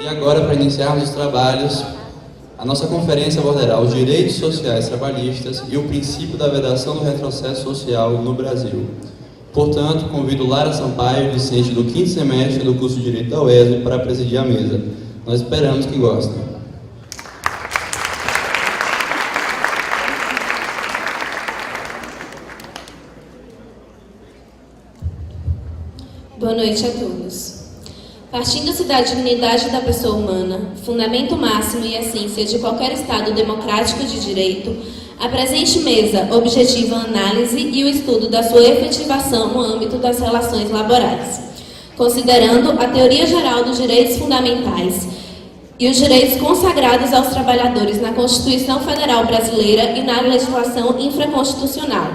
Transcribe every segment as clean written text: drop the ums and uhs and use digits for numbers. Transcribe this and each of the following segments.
E agora, para iniciarmos os trabalhos, a nossa conferência abordará os direitos sociais trabalhistas e o princípio da vedação do retrocesso social no Brasil. Portanto, convido Lara Sampaio, discente do 5º semestre do curso de Direito da UESB, para presidir a mesa. Nós esperamos que gostem. Boa noite a todos. Partindo-se da dignidade da pessoa humana, fundamento máximo e essência de qualquer Estado democrático de direito, a presente mesa objetiva a análise e o estudo da sua efetivação no âmbito das relações laborais, considerando a teoria geral dos direitos fundamentais e os direitos consagrados aos trabalhadores na Constituição Federal Brasileira e na legislação infraconstitucional,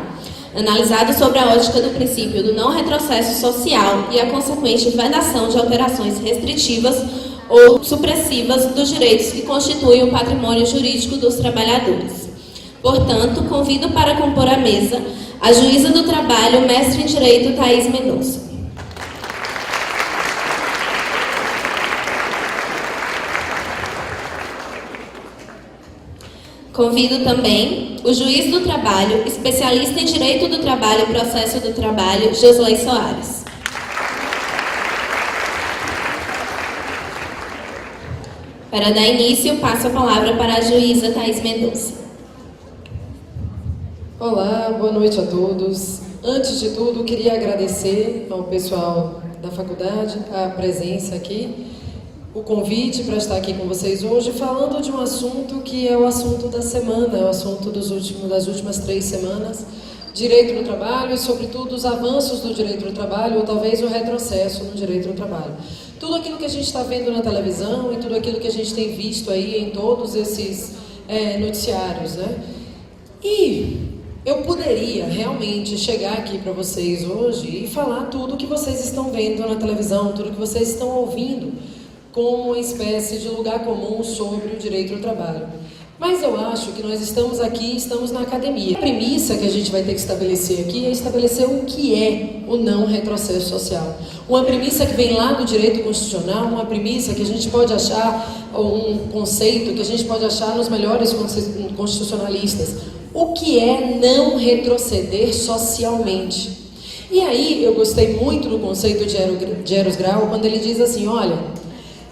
analisado sobre a ótica do princípio do não retrocesso social e a consequente vedação de alterações restritivas ou supressivas dos direitos que constituem o patrimônio jurídico dos trabalhadores. Portanto, convido para compor a mesa a juíza do trabalho, mestre em Direito, Thaís Mendonça. Convido também o juiz do trabalho, especialista em Direito do Trabalho e Processo do Trabalho, Josley Soares. Para dar início, passo a palavra para a juíza Thaís Mendonça. Olá, boa noite a todos. Antes de tudo, queria agradecer ao pessoal da faculdade a presença aqui, o convite para estar aqui com vocês hoje, falando de um assunto que é o assunto da semana, é o assunto das últimas 3 semanas, direito no trabalho e, sobretudo, os avanços do direito no trabalho, ou talvez o retrocesso no direito no trabalho. Tudo aquilo que a gente está vendo na televisão e tudo aquilo que a gente tem visto aí em todos esses noticiários, né? E eu poderia realmente chegar aqui para vocês hoje e falar tudo o que vocês estão vendo na televisão, tudo que vocês estão ouvindo, como uma espécie de lugar comum sobre o direito do trabalho. Mas eu acho que nós estamos aqui, estamos na academia. A premissa que a gente vai ter que estabelecer aqui é estabelecer o que é o não retrocesso social. Uma premissa que vem lá do direito constitucional, uma premissa que a gente pode achar, um conceito que a gente pode achar nos melhores constitucionalistas. O que é não retroceder socialmente? E aí eu gostei muito do conceito de Eros Grau, quando ele diz assim, olha,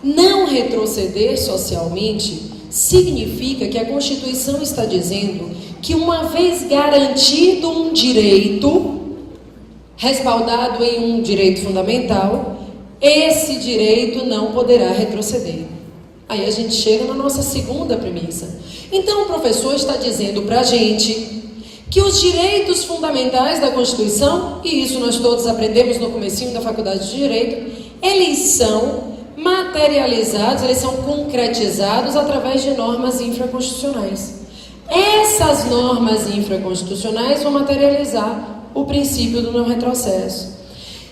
não retroceder socialmente significa que a Constituição está dizendo que, uma vez garantido um direito, respaldado em um direito fundamental, esse direito não poderá retroceder. Aí a gente chega na nossa segunda premissa. Então o professor está dizendo para a gente que os direitos fundamentais da Constituição, e isso nós todos aprendemos no comecinho da Faculdade de Direito, eles são materializados, eles são concretizados através de normas infraconstitucionais. Essas normas infraconstitucionais vão materializar o princípio do não retrocesso.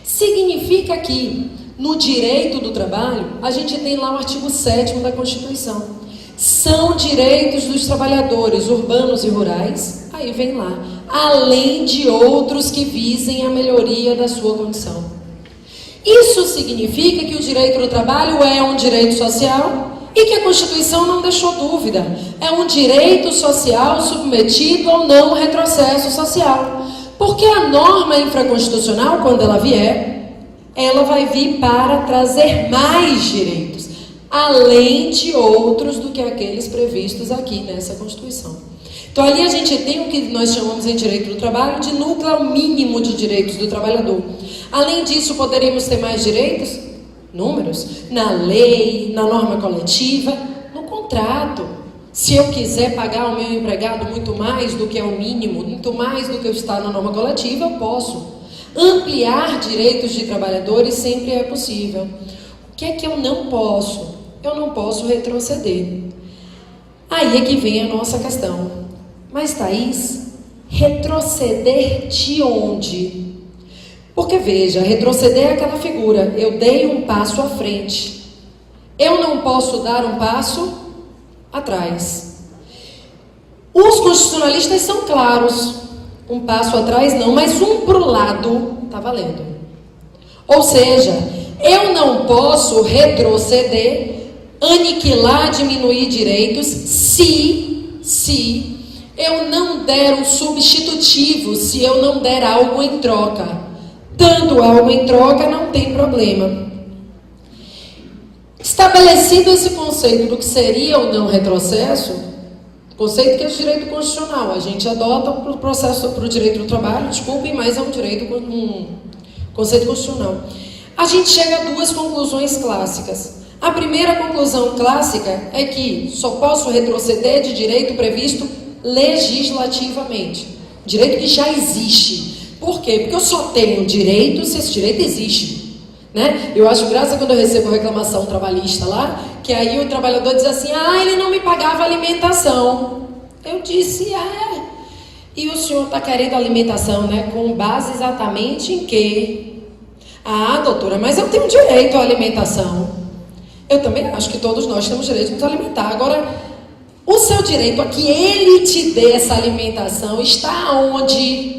Significa que, no direito do trabalho, a gente tem lá o artigo 7º da Constituição. São direitos dos trabalhadores urbanos e rurais, aí vem lá, além de outros que visem a melhoria da sua condição. Isso significa que o direito do trabalho é um direito social e que a Constituição não deixou dúvida. É um direito social submetido ao não retrocesso social. Porque a norma infraconstitucional, quando ela vier, ela vai vir para trazer mais direitos, além de outros do que aqueles previstos aqui nessa Constituição. Então ali a gente tem o que nós chamamos em direito do trabalho de núcleo mínimo de direitos do trabalhador. Além disso, poderíamos ter mais direitos? Números? Na lei, na norma coletiva, no contrato. Se eu quiser pagar ao meu empregado muito mais do que é o mínimo, muito mais do que está na norma coletiva, eu posso. Ampliar direitos de trabalhadores sempre é possível. O que é que eu não posso? Eu não posso retroceder. Aí é que vem a nossa questão. Mas, Thaís, retroceder de onde? Porque, veja, retroceder é aquela figura, eu dei um passo à frente. Eu não posso dar um passo atrás. Os constitucionalistas são claros. Um passo atrás não, mas um para o lado está valendo. Ou seja, eu não posso retroceder aniquilar, diminuir direitos se eu não der um substitutivo, se eu não der algo em troca. Dando algo em troca não tem problema. Estabelecido esse conceito do que seria ou não retrocesso, conceito que é de direito constitucional, a gente adota para o processo, para o direito do trabalho, desculpem, mas é um conceito constitucional. A gente chega a duas conclusões clássicas. A primeira conclusão clássica é que só posso retroceder de direito previsto legislativamente. Direito que já existe. Por quê? Porque eu só tenho direito se esse direito existe. Né? Eu acho graça quando eu recebo reclamação trabalhista lá, que aí o trabalhador diz assim, ele não me pagava alimentação. Eu disse, e o senhor está querendo alimentação, né? Com base exatamente em quê? Doutora, mas eu tenho direito à alimentação. Eu também acho que todos nós temos direito de nos alimentar. Agora, o seu direito a que ele te dê essa alimentação está onde?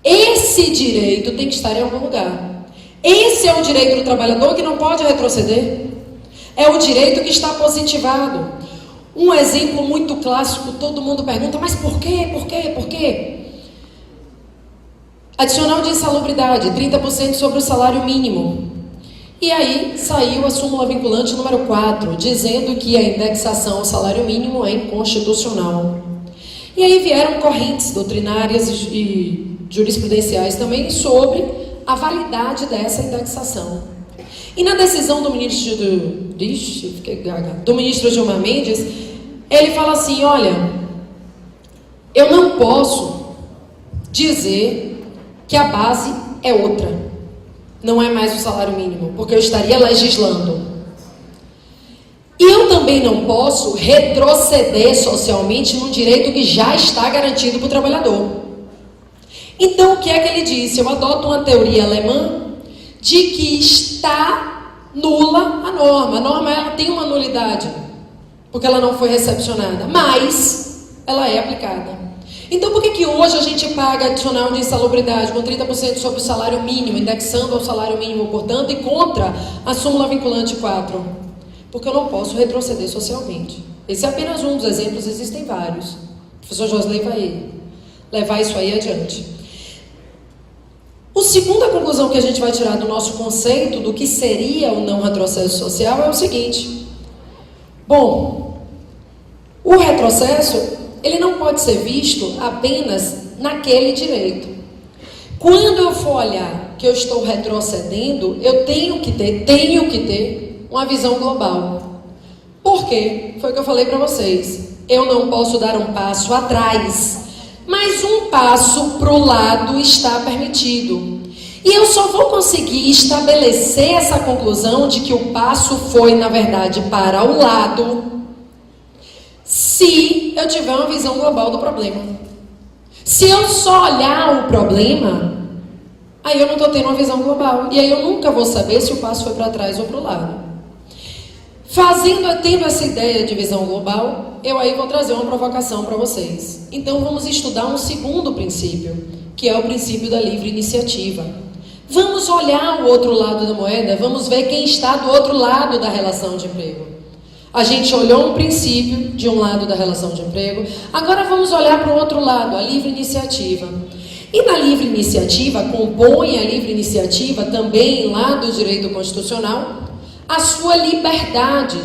Esse direito tem que estar em algum lugar. Esse é o direito do trabalhador que não pode retroceder. É o direito que está positivado. Um exemplo muito clássico, todo mundo pergunta, mas por quê? Por quê? Por quê? Adicional de insalubridade, 30% sobre o salário mínimo. E aí saiu a súmula vinculante número 4, dizendo que a indexação ao salário mínimo é inconstitucional. E aí vieram correntes doutrinárias e jurisprudenciais também sobre a validade dessa indexação. E na decisão do ministro Gilmar Mendes, ele fala assim, olha, eu não posso dizer que a base é outra. Não é mais o salário mínimo, porque eu estaria legislando. E eu também não posso retroceder socialmente num direito que já está garantido para o trabalhador. Então, o que é que ele disse? Eu adoto uma teoria alemã de que está nula a norma. A norma ela tem uma nulidade, porque ela não foi recepcionada, mas ela é aplicada. Então, por que hoje a gente paga adicional de insalubridade com 30% sobre o salário mínimo, indexando ao salário mínimo, portanto, e contra a súmula vinculante 4? Porque eu não posso retroceder socialmente. Esse é apenas um dos exemplos, existem vários. O professor Josley vai levar isso aí adiante. A segunda conclusão que a gente vai tirar do nosso conceito do que seria o não retrocesso social é o seguinte. Bom, o retrocesso ele não pode ser visto apenas naquele direito. Quando eu for olhar que eu estou retrocedendo, eu tenho que ter uma visão global. Por quê? Foi o que eu falei para vocês. Eu não posso dar um passo atrás, mas um passo para o lado está permitido. E eu só vou conseguir estabelecer essa conclusão de que o passo foi, na verdade, para o lado, se eu tiver uma visão global do problema. Se eu só olhar o problema, aí eu não estou tendo uma visão global. E aí eu nunca vou saber se o passo foi para trás ou para o lado. Tendo essa ideia de visão global, eu aí vou trazer uma provocação para vocês. Então vamos estudar um segundo princípio, que é o princípio da livre iniciativa. Vamos olhar o outro lado da moeda, vamos ver quem está do outro lado da relação de emprego. A gente olhou um princípio de um lado da relação de emprego, agora vamos olhar para o outro lado, a livre iniciativa. E na livre iniciativa, compõe a livre iniciativa também lá do direito constitucional, a sua liberdade.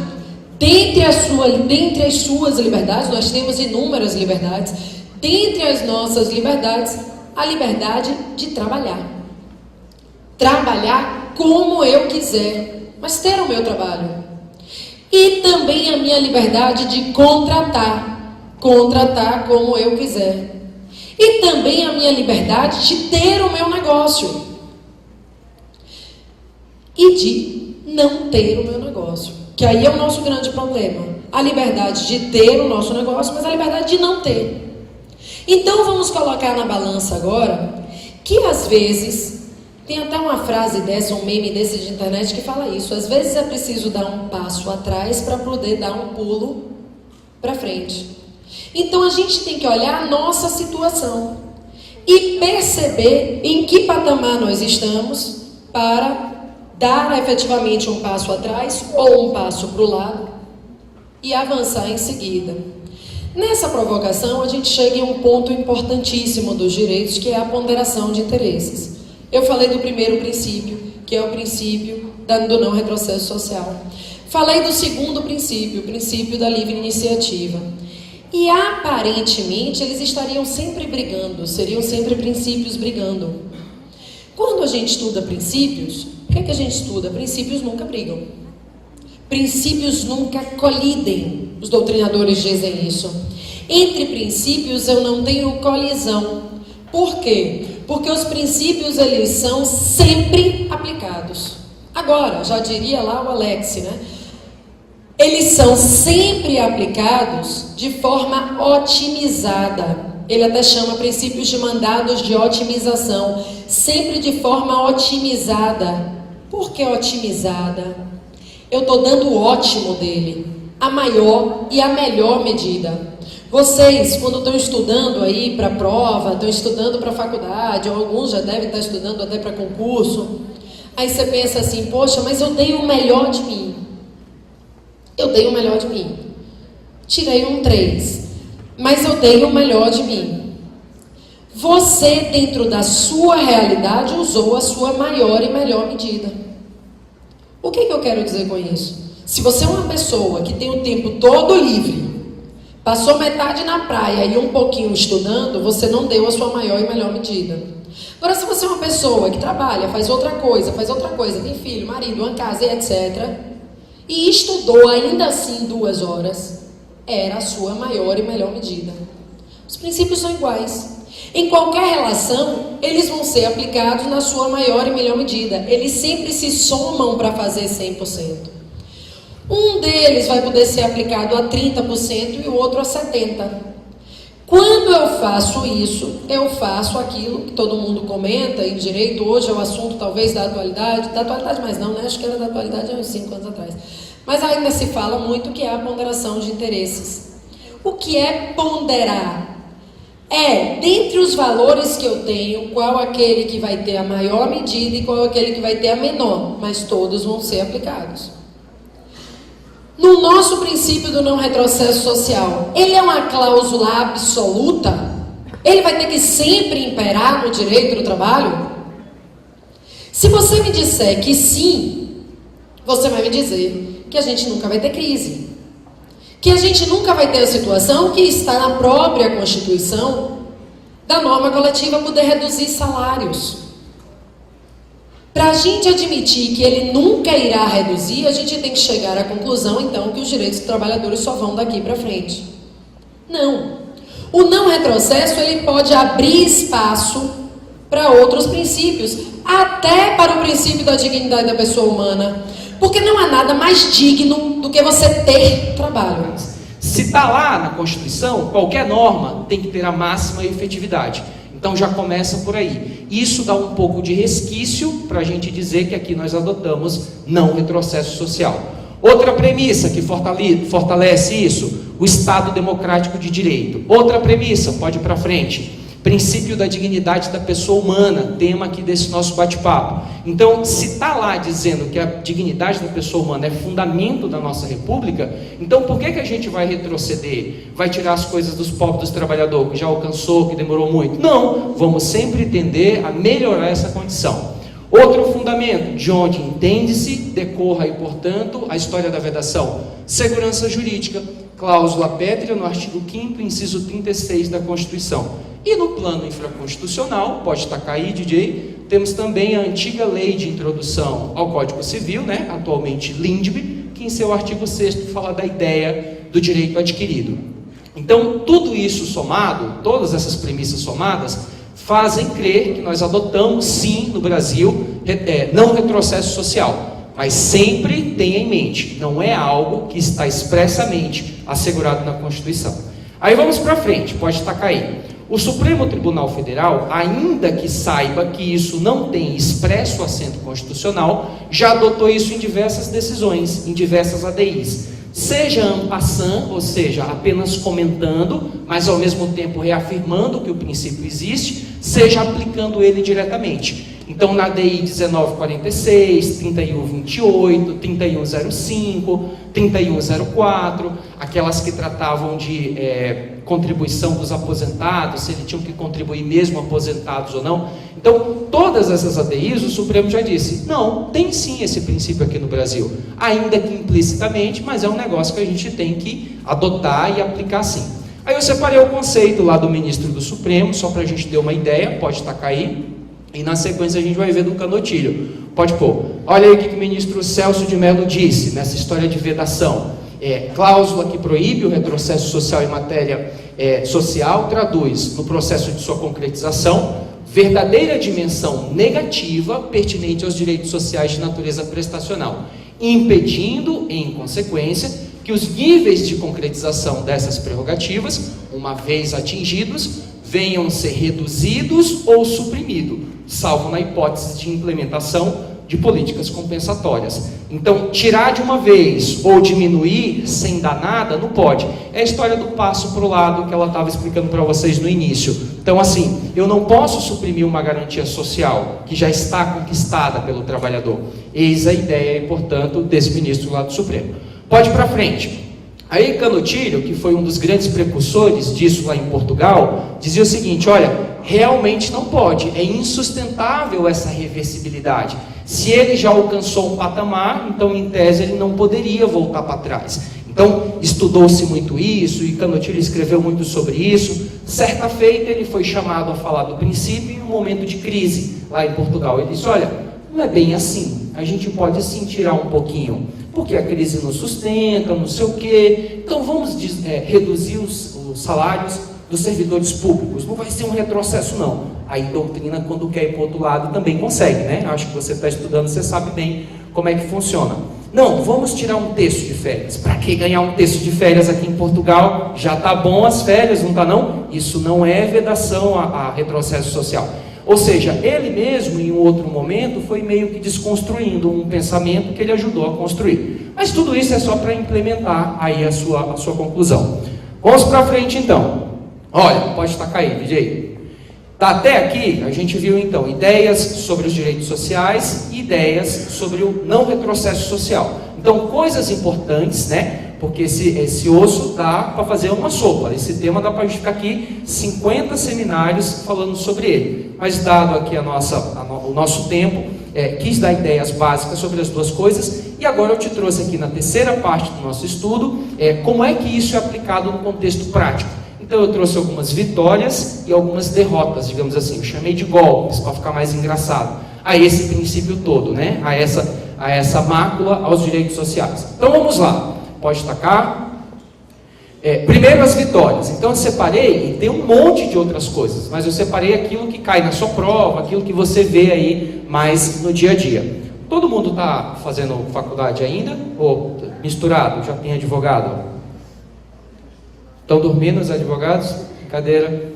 Dentre as suas liberdades, nós temos inúmeras liberdades, dentre as nossas liberdades, a liberdade de trabalhar. Trabalhar como eu quiser, mas ter o meu trabalho. E também a minha liberdade de contratar como eu quiser. E também a minha liberdade de ter o meu negócio. E de não ter o meu negócio. Que aí é o nosso grande problema. A liberdade de ter o nosso negócio, mas a liberdade de não ter. Então vamos colocar na balança agora que às vezes... Tem até uma frase dessa, um meme desse de internet que fala isso. Às vezes é preciso dar um passo atrás para poder dar um pulo para frente. Então a gente tem que olhar a nossa situação e perceber em que patamar nós estamos para dar efetivamente um passo atrás ou um passo para o lado e avançar em seguida. Nessa provocação, a gente chega em um ponto importantíssimo dos direitos, que é a ponderação de interesses. Eu falei do primeiro princípio, que é o princípio do não retrocesso social. Falei do segundo princípio, o princípio da livre iniciativa. E aparentemente eles estariam sempre brigando, seriam sempre princípios brigando. Quando a gente estuda princípios, o que é que a gente estuda? Princípios nunca brigam. Princípios nunca colidem. Os doutrinadores dizem isso. Entre princípios eu não tenho colisão. Por quê? Porque os princípios, eles são sempre aplicados. Agora, já diria lá o Alex, né? Eles são sempre aplicados de forma otimizada. Ele até chama princípios de mandados de otimização. Sempre de forma otimizada. Por que otimizada? Eu estou dando o ótimo dele, a maior e a melhor medida. Vocês, quando estão estudando aí para prova, estão estudando para faculdade, ou alguns já devem estar estudando até para concurso, aí você pensa assim, poxa, mas eu dei o melhor de mim. Eu dei o melhor de mim. Tirei um 3, mas eu dei o melhor de mim. Você, dentro da sua realidade, usou a sua maior e melhor medida. O que eu quero dizer com isso? Se você é uma pessoa que tem o tempo todo livre, passou metade na praia e um pouquinho estudando, você não deu a sua maior e melhor medida. Agora, se você é uma pessoa que trabalha, faz outra coisa, tem filho, marido, uma casa e etc., e estudou ainda assim 2 horas, era a sua maior e melhor medida. Os princípios são iguais. Em qualquer relação, eles vão ser aplicados na sua maior e melhor medida. Eles sempre se somam para fazer 100%. Um deles vai poder ser aplicado a 30% e o outro a 70%. Quando eu faço isso, eu faço aquilo que todo mundo comenta em direito. Hoje é o assunto talvez da atualidade mais não, né? Acho que era da atualidade há uns 5 anos atrás. Mas ainda se fala muito que é a ponderação de interesses. O que é ponderar? É, dentre os valores que eu tenho, qual aquele que vai ter a maior medida e qual aquele que vai ter a menor, mas todos vão ser aplicados. No nosso princípio do não retrocesso social, ele é uma cláusula absoluta? Ele vai ter que sempre imperar no direito do trabalho? Se você me disser que sim, você vai me dizer que a gente nunca vai ter crise. Que a gente nunca vai ter a situação que está na própria Constituição da norma coletiva poder reduzir salários. Para a gente admitir que ele nunca irá reduzir, a gente tem que chegar à conclusão, então, que os direitos dos trabalhadores só vão daqui para frente. Não. O não retrocesso, ele pode abrir espaço para outros princípios, até para o princípio da dignidade da pessoa humana. Porque não há nada mais digno do que você ter trabalho. Se está lá na Constituição, qualquer norma tem que ter a máxima efetividade. Então já começa por aí. Isso dá um pouco de resquício para a gente dizer que aqui nós adotamos não retrocesso social. Outra premissa que fortalece isso, o Estado democrático de direito. Outra premissa, pode ir para frente. Princípio da dignidade da pessoa humana, tema aqui desse nosso bate-papo. Então, se está lá dizendo que a dignidade da pessoa humana é fundamento da nossa república, então por que a gente vai retroceder? Vai tirar as coisas dos pobres, dos trabalhadores, que já alcançou, que demorou muito? Não, vamos sempre tender a melhorar essa condição. Outro fundamento, de onde entende-se, decorra e, portanto, a história da vedação. Segurança jurídica, cláusula pétrea no artigo 5º, inciso 36 da Constituição. E no plano infraconstitucional, pode tacar aí, DJ, temos também a antiga lei de introdução ao Código Civil, né, atualmente LINDB, que em seu artigo 6º fala da ideia do direito adquirido. Então, tudo isso somado, todas essas premissas somadas, fazem crer que nós adotamos, sim, no Brasil, não retrocesso social. Mas sempre tenha em mente, não é algo que está expressamente assegurado na Constituição. Aí vamos para frente, pode tacar aí. O Supremo Tribunal Federal, ainda que saiba que isso não tem expresso assento constitucional, já adotou isso em diversas decisões, em diversas ADIs. Seja en passant, ou seja, apenas comentando, mas ao mesmo tempo reafirmando que o princípio existe, seja aplicando ele diretamente. Então, na DI 1946, 3128, 3105, 3104, aquelas que tratavam de contribuição dos aposentados, se eles tinham que contribuir mesmo aposentados ou não. Então, todas essas ADIs, o Supremo já disse, não, tem sim esse princípio aqui no Brasil, ainda que implicitamente, mas é um negócio que a gente tem que adotar e aplicar sim. Aí eu separei o conceito lá do ministro do Supremo, só para a gente ter uma ideia, pode tacar aí, e na sequência a gente vai ver do Canotilho. Pode pôr. Olha aí o que o ministro Celso de Mello disse nessa história de vedação. Cláusula que proíbe o retrocesso social em matéria social traduz, no processo de sua concretização, verdadeira dimensão negativa pertinente aos direitos sociais de natureza prestacional, impedindo, em consequência, que os níveis de concretização dessas prerrogativas, uma vez atingidos, venham ser reduzidos ou suprimidos, salvo na hipótese de implementação de políticas compensatórias. Então, tirar de uma vez ou diminuir sem dar nada, não pode. É a história do passo para o lado que ela estava explicando para vocês no início. Então, assim, eu não posso suprimir uma garantia social que já está conquistada pelo trabalhador. Eis a ideia, portanto, desse ministro lá do Supremo. Pode ir para frente. Aí Canotilho, que foi um dos grandes precursores disso lá em Portugal, dizia o seguinte, olha, realmente não pode, é insustentável essa reversibilidade. Se ele já alcançou um patamar, então em tese ele não poderia voltar para trás. Então estudou-se muito isso, e Canotilho escreveu muito sobre isso. Certa feita ele foi chamado a falar do princípio em um momento de crise lá em Portugal. Ele disse, olha, não é bem assim, a gente pode sim tirar um pouquinho, porque a crise não sustenta, não sei o quê, então vamos reduzir os salários dos servidores públicos, não vai ser um retrocesso não. Aí doutrina, quando quer ir para o outro lado, também consegue, né? Acho que você está estudando, você sabe bem como é que funciona. Não, vamos tirar um terço de férias. Para que ganhar um terço de férias aqui em Portugal? Já está bom as férias, não está não? Isso não é vedação a retrocesso social. Ou seja, ele mesmo, em um outro momento, foi meio que desconstruindo um pensamento que ele ajudou a construir. Mas tudo isso é só para implementar aí a sua conclusão. Vamos para frente então. Olha, pode tacar aí, DJ. Tá, até aqui a gente viu então ideias sobre os direitos sociais e ideias sobre o não retrocesso social. Então, coisas importantes, né? Porque esse osso dá para fazer uma sopa. Esse tema dá para a gente ficar aqui 50 seminários falando sobre ele. Mas dado aqui o nosso tempo, quis dar ideias básicas sobre as duas coisas. E agora eu te trouxe aqui na terceira parte do nosso estudo, como é que isso é aplicado no contexto prático. Então eu trouxe algumas vitórias e algumas derrotas, digamos assim. Eu chamei de golpes, para ficar mais engraçado. A esse princípio todo, né? A essa mácula aos direitos sociais. Então vamos lá. Pode tacar. Primeiro as vitórias. Então eu separei, e tem um monte de outras coisas, mas eu separei aquilo que cai na sua prova, aquilo que você vê aí mais no dia a dia. Todo mundo está fazendo faculdade ainda? Ou misturado? Já tem advogado? Estão dormindo os advogados? Brincadeira.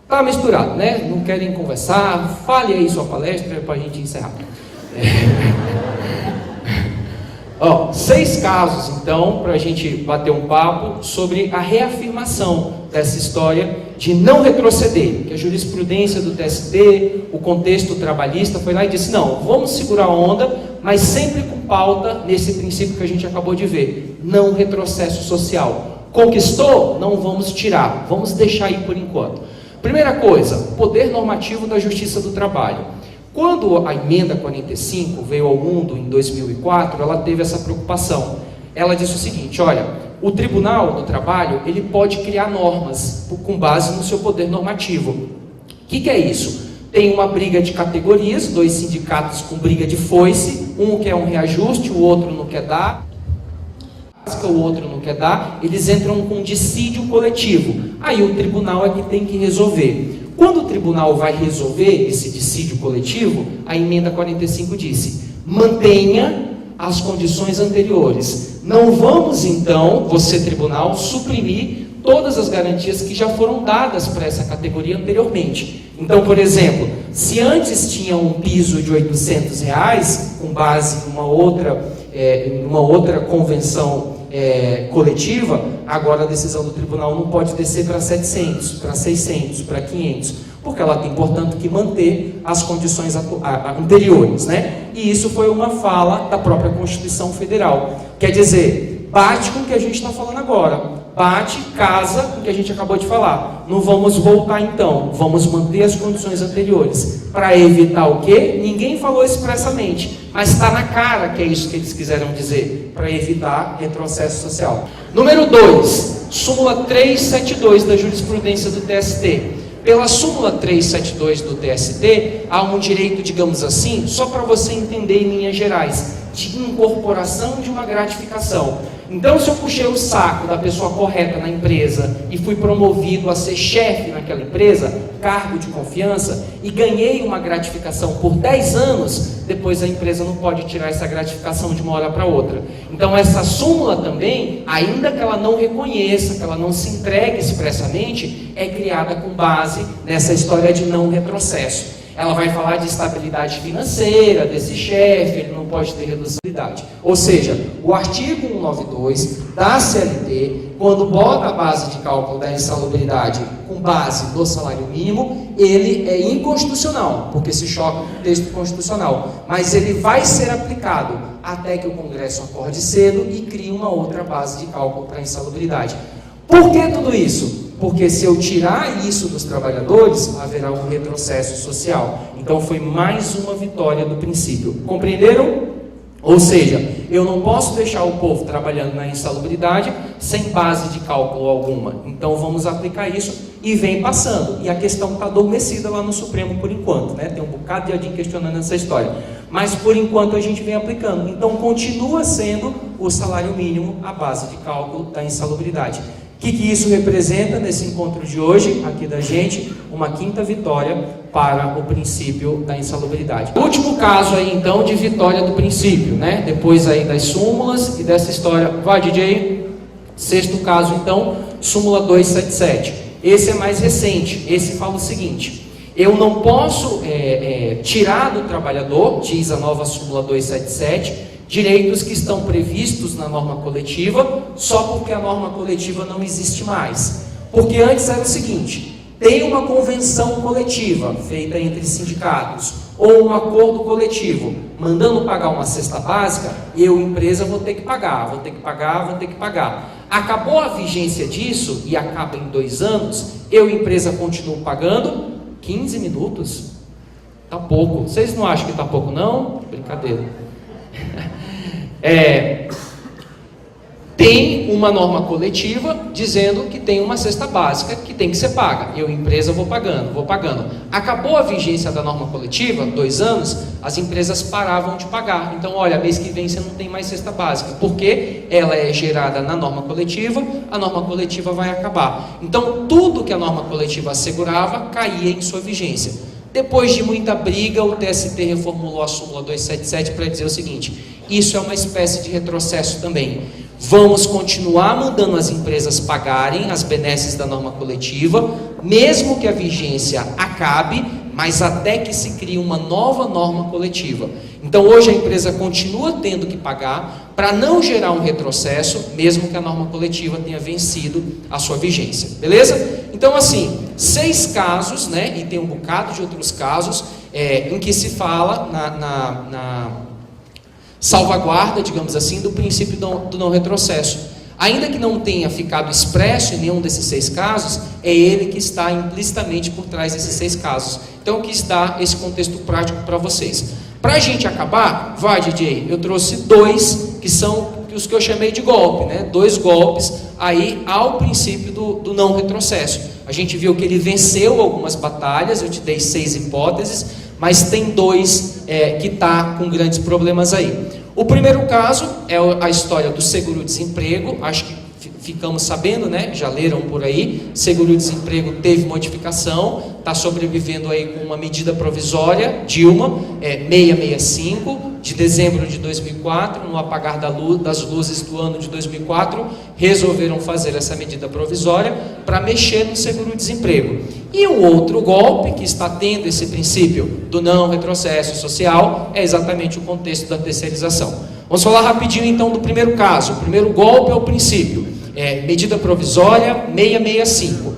Está misturado, né? Não querem conversar. Fale aí sua palestra para a gente encerrar. 6 casos, então, para a gente bater um papo sobre a reafirmação dessa história de não retroceder, que a jurisprudência do TST, o contexto trabalhista foi lá e disse, não, vamos segurar a onda, mas sempre com pauta nesse princípio que a gente acabou de ver, não retrocesso social. Conquistou? Não vamos tirar, vamos deixar aí por enquanto. Primeira coisa, poder normativo da Justiça do Trabalho. Quando a emenda 45 veio ao mundo em 2004, ela teve essa preocupação. Ela disse o seguinte, olha, o Tribunal do Trabalho, ele pode criar normas com base no seu poder normativo. O que é isso? Tem uma briga de categorias, 2 sindicatos com briga de foice, um quer um reajuste, o outro não quer dar, o outro não quer dar, eles entram com dissídio coletivo. Aí o tribunal é que tem que resolver. Quando o tribunal vai resolver esse dissídio coletivo, a emenda 45 disse, mantenha as condições anteriores. Não vamos então, você tribunal, suprimir todas as garantias que já foram dadas para essa categoria anteriormente. Então, por exemplo, se antes tinha um piso de R$800, com base em uma outra convenção coletiva, agora a decisão do tribunal não pode descer para 700, para 600, para 500. porque ela tem, portanto, que manter as condições anteriores, né? E isso foi uma fala da própria Constituição Federal. Quer dizer, bate com o que a gente está falando agora. Bate, casa com o que a gente acabou de falar. Não vamos voltar então, vamos manter as condições anteriores. Para evitar o quê? Ninguém falou expressamente, mas está na cara que é isso que eles quiseram dizer, para evitar retrocesso social. Número 2, súmula 372 da jurisprudência do TST. Pela súmula 372 do TST, há um direito, digamos assim, só para você entender em linhas gerais, de incorporação de uma gratificação. Então, se eu puxei o saco da pessoa correta na empresa e fui promovido a ser chefe naquela empresa, cargo de confiança, e ganhei uma gratificação por 10 anos, depois a empresa não pode tirar essa gratificação de uma hora para outra. Então, essa súmula também, ainda que ela não reconheça, que ela não se entregue expressamente, é criada com base nessa história de não retrocesso. Ela vai falar de estabilidade financeira desse chefe, ele não pode ter reduzibilidade. Ou seja, o artigo 192 da CLT, quando bota a base de cálculo da insalubridade com base no salário mínimo, ele é inconstitucional, porque se choca com o texto constitucional. Mas ele vai ser aplicado até que o Congresso acorde cedo e crie uma outra base de cálculo para a insalubridade. Por que tudo isso? Porque se eu tirar isso dos trabalhadores, haverá um retrocesso social. Então foi mais uma vitória do princípio. Compreenderam? Ou seja, eu não posso deixar o povo trabalhando na insalubridade sem base de cálculo alguma. Então vamos aplicar isso e vem passando. E a questão está adormecida lá no Supremo por enquanto, né? Tem um bocado de adinho questionando essa história. Mas por enquanto a gente vem aplicando. Então continua sendo o salário mínimo a base de cálculo da insalubridade. O que isso representa nesse encontro de hoje, aqui da gente? Uma quinta vitória para o princípio da insalubridade. O último caso aí, então, de vitória do princípio, né? Depois aí das súmulas e dessa história. Vai, DJ. Sexto caso, então, súmula 277. Esse é mais recente. Esse fala o seguinte: eu não posso tirar do trabalhador, diz a nova súmula 277, direitos que estão previstos na norma coletiva, só porque a norma coletiva não existe mais. Porque antes era o seguinte: tem uma convenção coletiva feita entre sindicatos, ou um acordo coletivo, mandando pagar uma cesta básica, eu, empresa, vou ter que pagar. Acabou a vigência disso, e acaba em 2 anos, eu, empresa, continuo pagando 15 minutos. Tá pouco. Vocês não acham que tá pouco, não? Brincadeira. Tem uma norma coletiva dizendo que tem uma cesta básica que tem que ser paga. Eu, empresa, vou pagando. Acabou a vigência da norma coletiva, 2 anos, as empresas paravam de pagar. Então, olha, mês que vem você não tem mais cesta básica, porque ela é gerada na norma coletiva, a norma coletiva vai acabar. Então, tudo que a norma coletiva assegurava caía em sua vigência. Depois de muita briga, o TST reformulou a súmula 277 para dizer o seguinte: isso é uma espécie de retrocesso também. Vamos continuar mandando as empresas pagarem as benesses da norma coletiva, mesmo que a vigência acabe, mas até que se crie uma nova norma coletiva. Então hoje a empresa continua tendo que pagar para não gerar um retrocesso, mesmo que a norma coletiva tenha vencido a sua vigência. Beleza? Então assim, 6 casos, né, e tem um bocado de outros casos, em que se fala na salvaguarda, digamos assim, do princípio do não retrocesso. Ainda que não tenha ficado expresso em nenhum desses 6 casos, é ele que está implicitamente por trás desses 6 casos. Então, aqui está esse contexto prático para vocês. Para a gente acabar, vai, DJ, eu trouxe 2 que são os que eu chamei de golpe, né? 2 golpes aí ao princípio do não retrocesso. A gente viu que ele venceu algumas batalhas, eu te dei 6 hipóteses, mas tem 2 que está com grandes problemas aí. O primeiro caso é a história do seguro-desemprego. Acho que ficamos sabendo, né? Já leram por aí. Seguro-desemprego teve modificação, está sobrevivendo aí com uma medida provisória, Dilma, 665, de dezembro de 2004, no apagar das luzes do ano de 2004, resolveram fazer essa medida provisória para mexer no seguro-desemprego. E o outro golpe que está tendo esse princípio do não retrocesso social é exatamente o contexto da terceirização. Vamos falar rapidinho então do primeiro caso. O primeiro golpe é o princípio, medida provisória 665.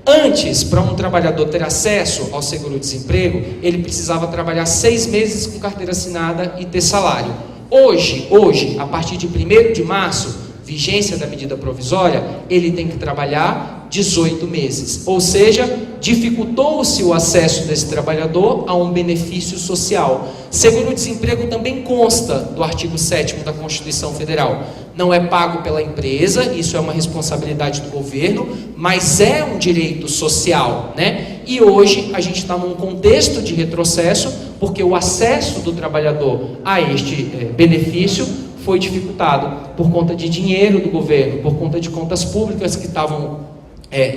Antes, para um trabalhador ter acesso ao seguro-desemprego, ele precisava trabalhar 6 meses com carteira assinada e ter salário. Hoje, a partir de 1º de março, vigência da medida provisória, ele tem que trabalhar 18 meses. Ou seja, dificultou-se o acesso desse trabalhador a um benefício social. Seguro-desemprego também consta do artigo 7º da Constituição Federal. Não é pago pela empresa, isso é uma responsabilidade do governo, mas é um direito social, né? E hoje a gente está num contexto de retrocesso, porque o acesso do trabalhador a este benefício foi dificultado por conta de dinheiro do governo, por conta de contas públicas que estavam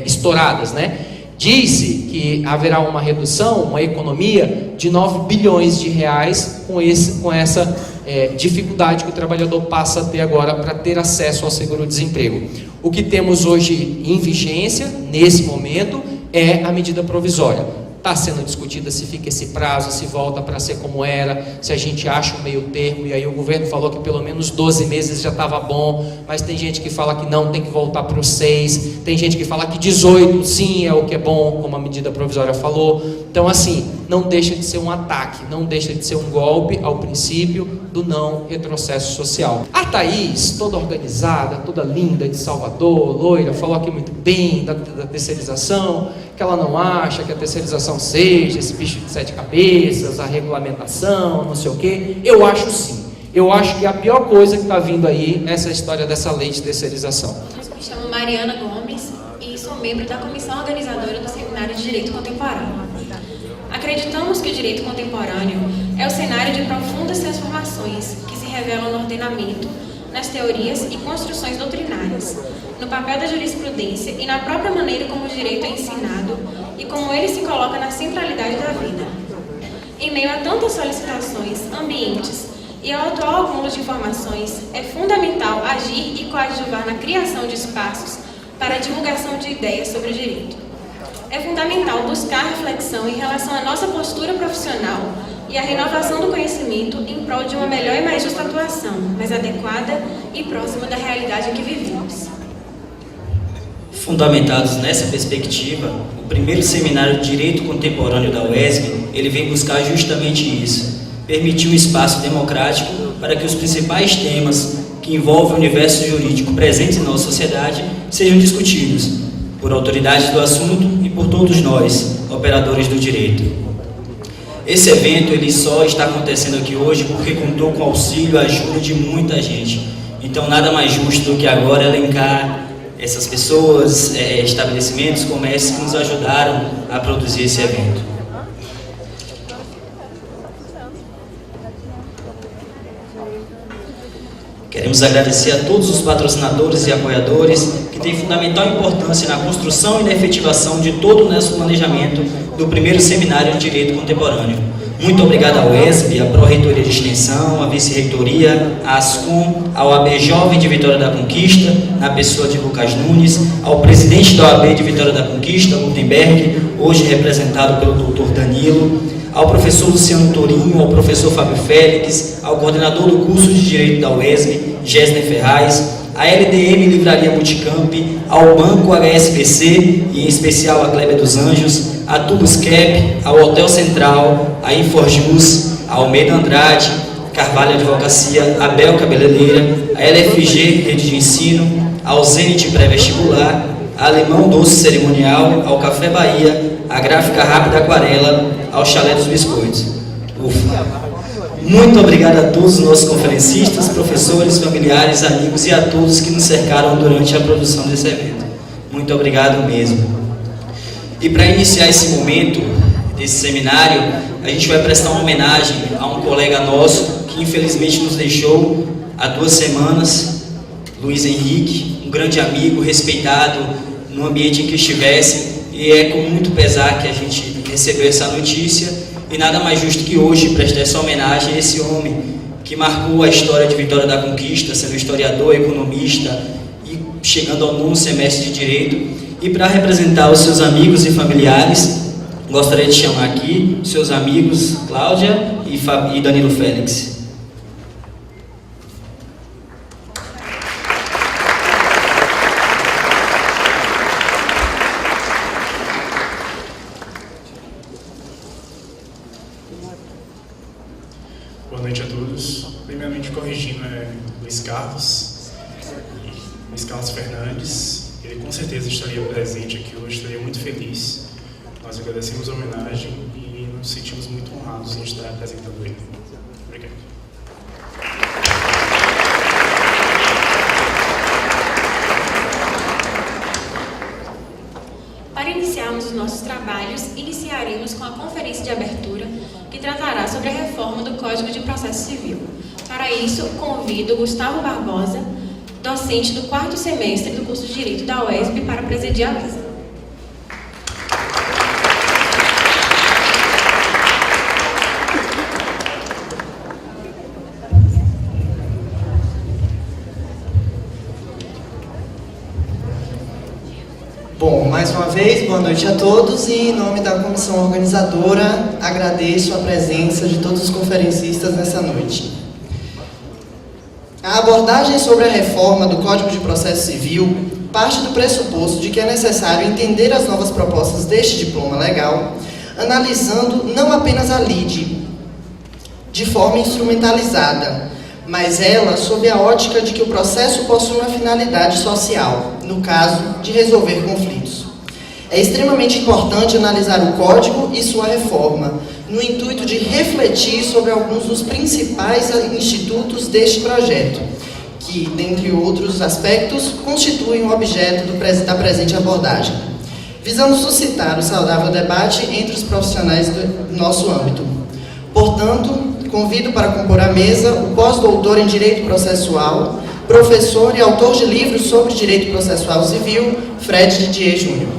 estouradas, né? Diz-se que haverá uma redução, uma economia de 9 bilhões de reais com essa dificuldade que o trabalhador passa a ter agora para ter acesso ao seguro-desemprego. O que temos hoje em vigência, nesse momento, é a medida provisória. Está sendo discutida se fica esse prazo, se volta para ser como era, se a gente acha um meio termo, e aí o governo falou que pelo menos 12 meses já estava bom, mas tem gente que fala que não, tem que voltar para os 6, tem gente que fala que 18 sim é o que é bom, como a medida provisória falou. Então assim, não deixa de ser um ataque, não deixa de ser um golpe ao princípio do não retrocesso social. A Thaís, toda organizada, toda linda, de Salvador, loira, falou aqui muito bem da terceirização, que ela não acha que a terceirização seja esse bicho de 7 cabeças, a regulamentação, não sei o quê. Eu acho sim. Eu acho que a pior coisa que está vindo aí é essa história dessa lei de terceirização. Eu me chamo Mariana Gomes e sou membro da comissão organizadora do Seminário de Direito Contemporâneo. Acreditamos que o direito contemporâneo é o cenário de profundas transformações que se revelam no ordenamento, nas teorias e construções doutrinárias, no papel da jurisprudência e na própria maneira como o direito é ensinado e como ele se coloca na centralidade da vida. Em meio a tantas solicitações, ambientes e ao atual acúmulo de informações, é fundamental agir e coadjuvar na criação de espaços para a divulgação de ideias sobre o direito. É fundamental buscar reflexão em relação à nossa postura profissional e a renovação do conhecimento em prol de uma melhor e mais justa atuação, mais adequada e próxima da realidade em que vivemos. Fundamentados nessa perspectiva, o primeiro seminário de Direito Contemporâneo da UESG, ele vem buscar justamente isso, permitir um espaço democrático para que os principais temas que envolvem o universo jurídico presente em nossa sociedade sejam discutidos por autoridades do assunto e por todos nós, operadores do direito. Esse evento ele só está acontecendo aqui hoje porque contou com o auxílio e ajuda de muita gente. Então nada mais justo do que agora elencar essas pessoas, estabelecimentos, comércios que nos ajudaram a produzir esse evento. Queremos agradecer a todos os patrocinadores e apoiadores que têm fundamental importância na construção e na efetivação de todo o nosso planejamento do primeiro seminário de Direito Contemporâneo. Muito obrigado ao UESB, à Pró-Reitoria de Extensão, à Vice-Reitoria, à ASCOM, ao AB Jovem de Vitória da Conquista, na pessoa de Lucas Nunes, ao presidente da OAB de Vitória da Conquista, Gutenberg, hoje representado pelo Dr. Danilo, ao professor Luciano Torinho, ao professor Fábio Félix, ao coordenador do curso de Direito da UESB, Gésner Ferraz, à LDM Livraria Multicamp, ao Banco HSBC e em especial a Cléber dos Anjos, a Tubuscap, ao Hotel Central, a Inforjus, a Almeida Andrade, Carvalho Advocacia, a Bel Cabeleireira, a LFG Rede de Ensino, ao Zenit Pré-Vestibular, a Alemão Doce Cerimonial, ao Café Bahia, a Gráfica Rápida Aquarela, ao Chalé dos Biscoitos. Ufa! Muito obrigado a todos os nossos conferencistas, professores, familiares, amigos e a todos que nos cercaram durante a produção desse evento. Muito obrigado mesmo. E para iniciar esse momento, desse seminário, a gente vai prestar uma homenagem a um colega nosso que infelizmente nos deixou há 2 semanas, Luiz Henrique, um grande amigo, respeitado no ambiente em que estivesse, e é com muito pesar que a gente recebeu essa notícia. E nada mais justo que hoje prestar essa homenagem a esse homem que marcou a história de Vitória da Conquista, sendo historiador, economista e chegando ao 9º semestre de Direito. E para representar os seus amigos e familiares, gostaria de chamar aqui os seus amigos Cláudia e Danilo Félix. Boa noite a todos. Primeiramente, corrigindo, Luiz Carlos Fernandes. Ele com certeza estaria presente aqui hoje, estaria muito feliz. Nós agradecemos a homenagem e nos sentimos muito honrados em estar apresentando ele. Obrigado. Para iniciarmos os nossos trabalhos, iniciaremos com a conferência de abertura, que tratará sobre a reforma do Código de Processo Civil. Para isso, convido Gustavo Barbosa, docente do 4º semestre do curso de Direito da UESP, para presidir a mesa. Bom, mais uma vez, boa noite a todos e em nome da comissão organizadora, agradeço a presença de todos os conferencistas nessa noite. A abordagem sobre a reforma do Código de Processo Civil parte do pressuposto de que é necessário entender as novas propostas deste diploma legal, analisando não apenas a lide de forma instrumentalizada, mas ela sob a ótica de que o processo possui uma finalidade social, no caso de resolver conflitos. É extremamente importante analisar o Código e sua reforma, no intuito de refletir sobre alguns dos principais institutos deste projeto, que, dentre outros aspectos, constituem o objeto da presente abordagem, visando suscitar o saudável debate entre os profissionais do nosso âmbito. Portanto, convido para compor a mesa o pós-doutor em Direito Processual, professor e autor de livros sobre Direito Processual Civil, Fred Didier Júnior.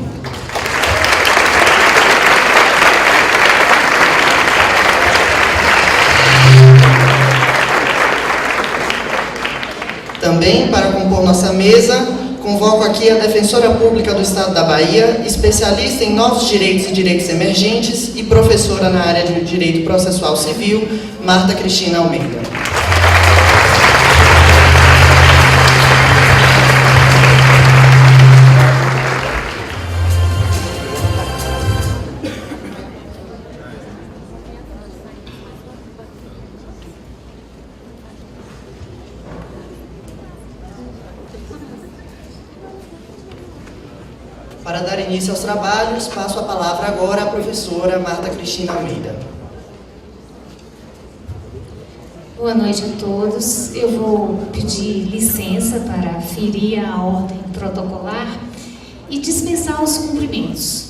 Também, para compor nossa mesa, convoco aqui a Defensora Pública do Estado da Bahia, especialista em novos direitos e direitos emergentes e professora na área de Direito Processual Civil, Marta Cristina Almeida. Para dar início aos trabalhos, passo a palavra agora à professora Marta Cristina Almeida. Boa noite a todos. Eu vou pedir licença para ferir a ordem protocolar e dispensar os cumprimentos.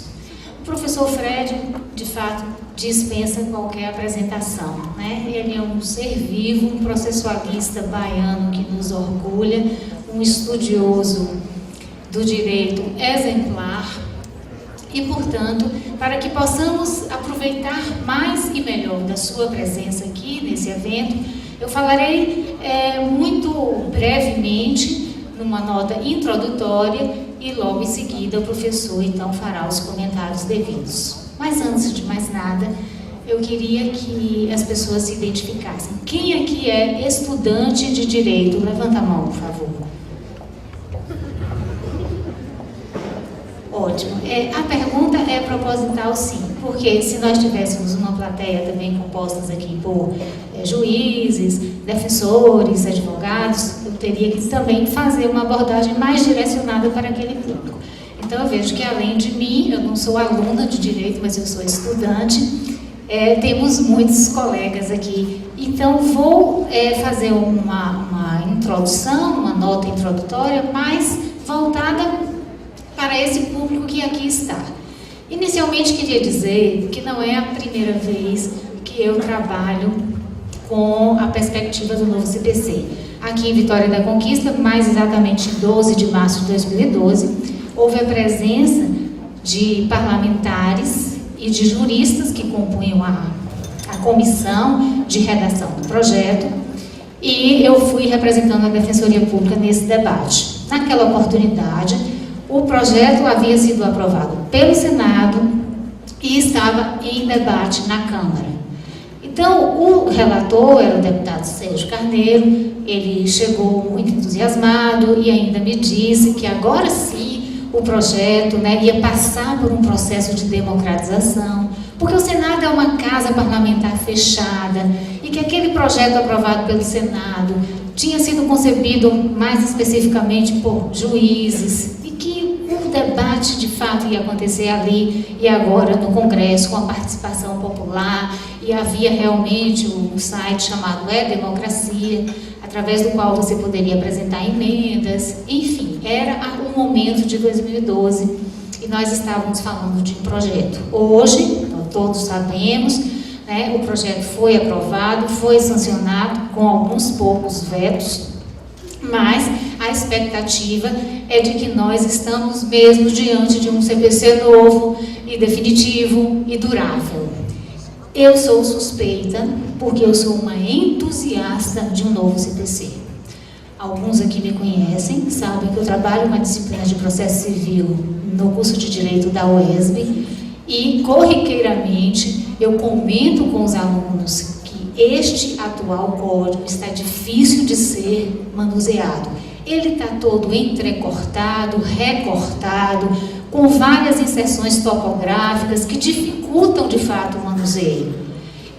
O professor Fred, de fato, dispensa qualquer apresentação, né? Ele é um ser vivo, um processualista baiano que nos orgulha, um estudioso do direito exemplar e, portanto, para que possamos aproveitar mais e melhor da sua presença aqui nesse evento, eu falarei muito brevemente numa nota introdutória e logo em seguida o professor então fará os comentários devidos. Mas antes de mais nada, eu queria que as pessoas se identificassem. Quem aqui é estudante de direito? Levanta a mão, por favor. Ótimo. A pergunta é proposital, sim, porque se nós tivéssemos uma plateia também composta aqui por juízes, defensores, advogados, eu teria que também fazer uma abordagem mais direcionada para aquele público. Então, eu vejo que, além de mim, eu não sou aluna de direito, mas eu sou estudante, temos muitos colegas aqui. Então, vou fazer uma introdução, uma nota introdutória, mais voltada para esse público que aqui está. Inicialmente, queria dizer que não é a primeira vez que eu trabalho com a perspectiva do novo CPC. Aqui em Vitória da Conquista, mais exatamente 12 de março de 2012, houve a presença de parlamentares e de juristas que compunham a comissão de redação do projeto, e eu fui representando a Defensoria Pública nesse debate. Naquela oportunidade, o projeto havia sido aprovado pelo Senado e estava em debate na Câmara. Então, o relator era o deputado Sérgio Carneiro. Ele chegou muito entusiasmado e ainda me disse que agora sim o projeto, né, ia passar por um processo de democratização, porque o Senado é uma casa parlamentar fechada e que aquele projeto aprovado pelo Senado tinha sido concebido mais especificamente por juízes e que o debate de fato ia acontecer ali e agora no Congresso com a participação popular, e havia realmente um site chamado E-Democracia, através do qual você poderia apresentar emendas, enfim, era o momento de 2012 e nós estávamos falando de um projeto. Hoje, todos sabemos, né, o projeto foi aprovado, foi sancionado com alguns poucos vetos, mas a expectativa é de que nós estamos mesmo diante de um CPC novo e definitivo e durável. Eu sou suspeita porque eu sou uma entusiasta de um novo CPC. Alguns aqui me conhecem, sabem que eu trabalho uma disciplina de processo civil no curso de Direito da UESB e, corriqueiramente, eu comento com os alunos que este atual código está difícil de ser manuseado. Ele está todo entrecortado, recortado, com várias inserções topográficas que dificultam de fato o manuseio.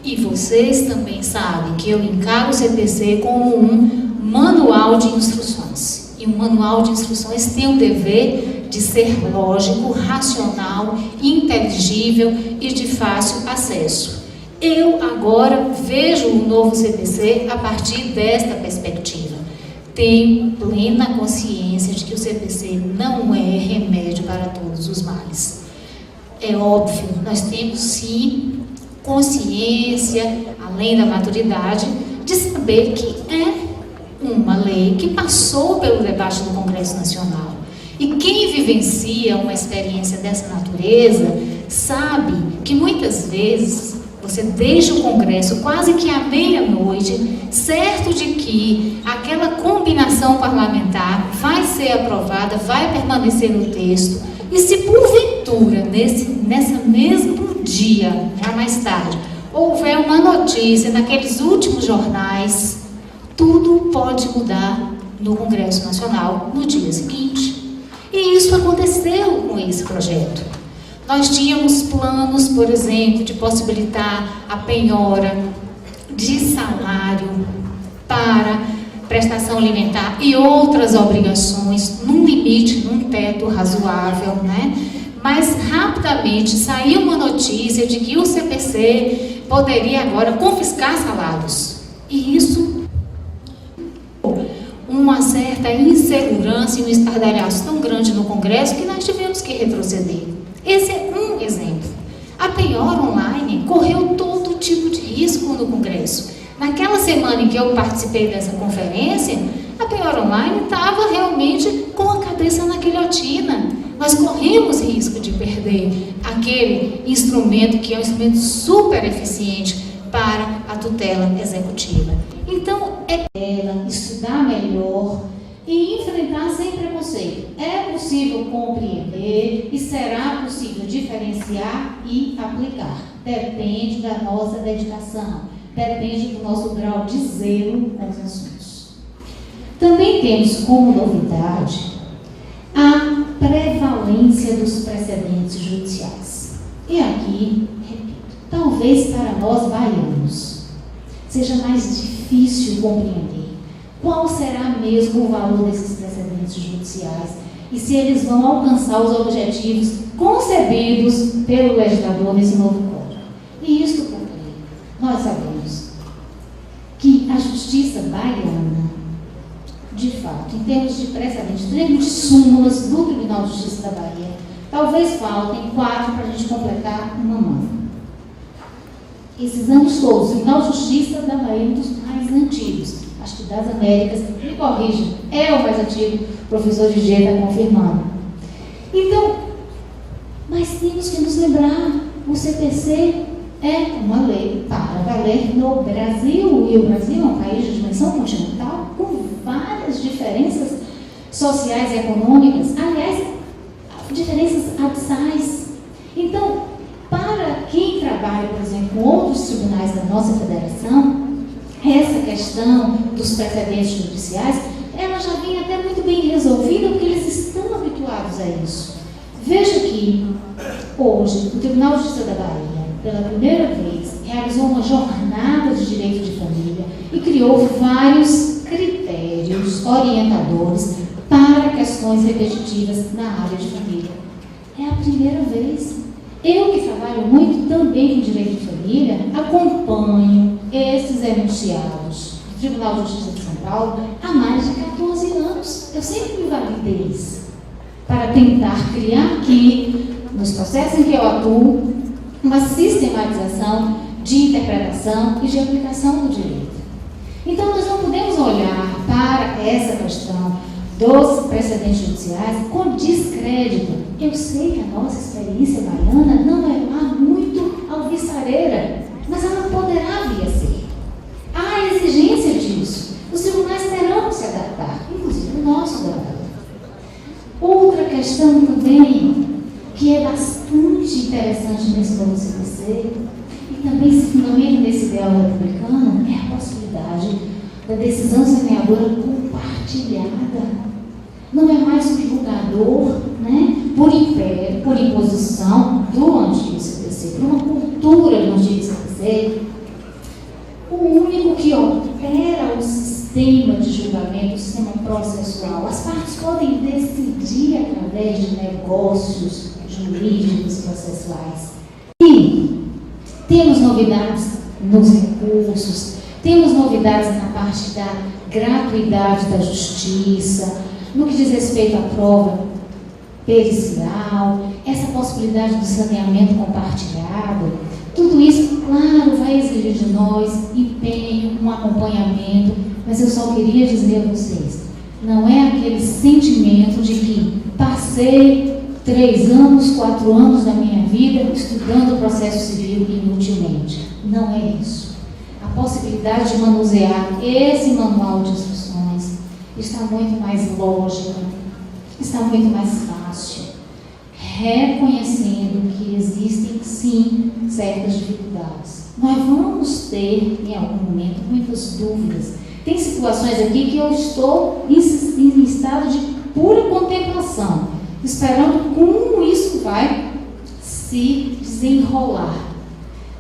E vocês também sabem que eu encaro o CPC como um manual de instruções. E um manual de instruções tem o dever de ser lógico, racional, inteligível e de fácil acesso. Eu agora vejo o novo CPC a partir desta perspectiva. Tenho plena consciência de que o CPC não é remédio para todos os males. É óbvio, nós temos sim consciência, além da maturidade, de saber que é uma lei que passou pelo debate do Congresso Nacional. E quem vivencia uma experiência dessa natureza sabe que muitas vezes você deixa o Congresso quase que à meia-noite, certo de que aquela combinação parlamentar vai ser aprovada, vai permanecer no texto, e se porventura, nessa mesmo dia, já mais tarde, houver uma notícia naqueles últimos jornais, tudo pode mudar no Congresso Nacional no dia seguinte. E isso aconteceu com esse projeto. Nós tínhamos planos, por exemplo, de possibilitar a penhora de salário para prestação alimentar e outras obrigações num limite, num teto razoável, né? Mas rapidamente saiu uma notícia de que o CPC poderia agora confiscar salários. E isso, uma certa insegurança e um estardalhaço tão grande no Congresso que nós tivemos que retroceder. Esse é um exemplo. A penhora online correu todo tipo de risco no Congresso. Naquela semana em que eu participei dessa conferência, a penhora online estava realmente com a cabeça na guilhotina. Nós corremos risco de perder aquele instrumento que é um instrumento super eficiente para a tutela executiva. Então, é ela estudar melhor e enfrentar sem preconceito. É possível compreender e será possível diferenciar e aplicar. Depende da nossa dedicação, depende do nosso grau de zelo com os assuntos. Também temos como novidade a prevalência dos precedentes judiciais. E aqui, repito, talvez para nós baianos seja mais difícil compreender qual será mesmo o valor desses precedentes judiciais e se eles vão alcançar os objetivos concebidos pelo legislador nesse novo código. E isto porque nós sabemos que a justiça baiana, de fato, em termos de precedentes, em termos de súmulas do Tribunal de Justiça da Bahia, talvez faltem 4 para a gente completar uma mão. Esses anos todos, o Tribunal de Justiça da Bahia é um dos mais antigos, acho que das Américas, me corrija, é o mais antigo, o professor Gigi está confirmando. Então, mas temos que nos lembrar, o CPC é uma lei para valer no Brasil, e o Brasil é um país de dimensão continental, com várias diferenças sociais e econômicas, aliás, diferenças abissais. Então, para quem trabalha, por exemplo, com outros tribunais da nossa federação, essa questão dos precedentes judiciais, ela já vem até muito bem resolvida, porque eles estão habituados a isso. Veja que, hoje, o Tribunal de Justiça da Bahia, pela primeira vez, realizou uma jornada de direito de família e criou vários critérios orientadores para questões repetitivas na área de família. É a primeira vez. Eu, que trabalho muito também com direito de família, acompanho esses enunciados do Tribunal de Justiça de São Paulo há mais de 14 anos. Eu sempre me validei para tentar criar aqui, nos processos em que eu atuo, uma sistematização de interpretação e de aplicação do direito. Então, nós não podemos olhar para essa questão dos precedentes judiciais com descrédito. Eu sei que a nossa experiência baiana não é lá muito alvissareira, mas ela poderá vir a ser. Há exigência disso. Os tribunais terão que se adaptar, inclusive o nosso adaptador. Outra questão também, que é bastante interessante nesse novo CPC, e também se fundamenta nesse ideal republicano, é a possibilidade da decisão saneadora compartilhada. Não é mais um julgador, né, por império, por imposição do antigo CPC, por uma cultura do antigo CPC. O único que opera o sistema de julgamento, o sistema processual. As partes podem decidir através de negócios jurídicos processuais. E temos novidades nos recursos, temos novidades na parte da gratuidade da justiça, no que diz respeito à prova pericial, essa possibilidade do saneamento compartilhado. Tudo isso, claro, vai exigir de nós empenho, um acompanhamento, mas eu só queria dizer a vocês, não é aquele sentimento de que passei 3 anos, 4 anos da minha vida estudando o processo civil inutilmente. Não é isso. A possibilidade de manusear esse manual de instruções está muito mais lógica, está muito mais fácil, reconhecendo que existem, sim, certas dificuldades. Nós vamos ter, em algum momento, muitas dúvidas. Tem situações aqui que eu estou em estado de pura contemplação, esperando como isso vai se desenrolar.